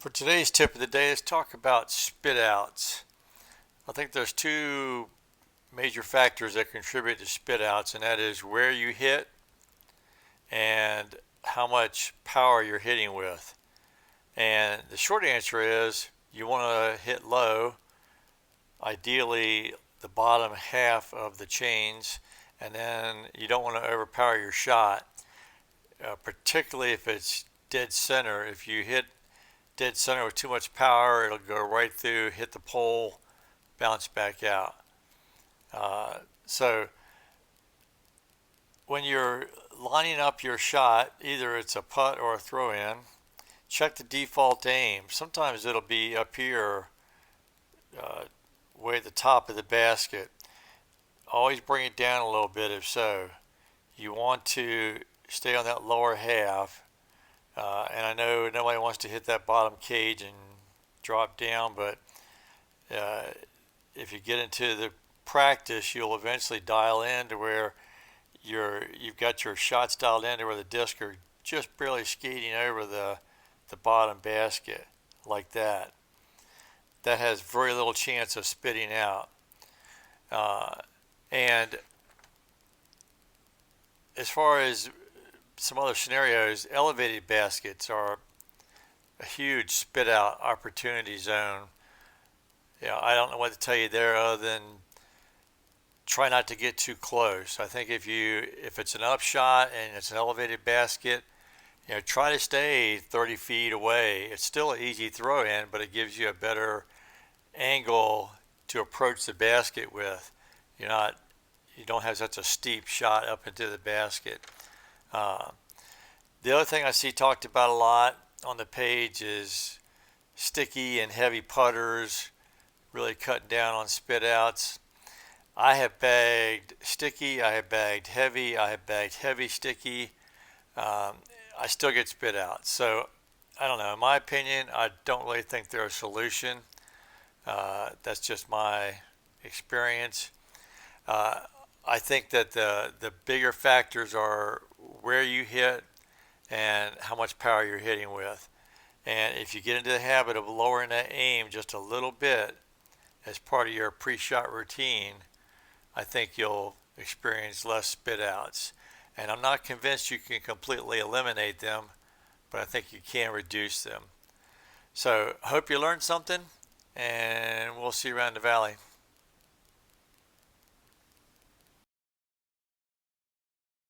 For today's tip of the day, let's talk about spit outs. I think there's two major factors that contribute to spit outs, and that is where you hit and how much power you're hitting with. And the short answer is you want to hit low, ideally the bottom half of the chains, and then you don't want to overpower your shot, particularly if it's dead center. If you hit dead center with too much power, it'll go right through, hit the pole, bounce back out. So when you're lining up your shot, either it's a putt or a throw in, check the default aim. Sometimes it'll be up here, way at the top of the basket. Always bring it down a little bit if so. You want to stay on that lower half. And I know nobody wants to hit that bottom cage and drop down, but if you get into the practice, you'll eventually dial in to where you've got your shots dialed in to where the discs are just barely skating over the bottom basket like that. That has very little chance of spitting out. And as far as some other scenarios, elevated baskets are a huge spit out opportunity zone. I don't know what to tell you there other than try not to get too close. I think if it's an upshot and it's an elevated basket, try to stay 30 feet away. It's still an easy throw in, but it gives you a better angle to approach the basket with. You don't have such a steep shot up into the basket. The other thing I see talked about a lot on the page is sticky and heavy putters, really cutting down on spit outs. I have bagged sticky, I have bagged heavy, I have bagged heavy sticky. I still get spit out. So I don't know. In my opinion, I don't really think they're a solution. That's just my experience. I think that the bigger factors are where you hit and how much power you're hitting with. And if you get into the habit of lowering that aim just a little bit as part of your pre-shot routine, I think you'll experience less spit outs. And I'm not convinced you can completely eliminate them, but I think you can reduce them. So, hope you learned something, and we'll see you around the valley.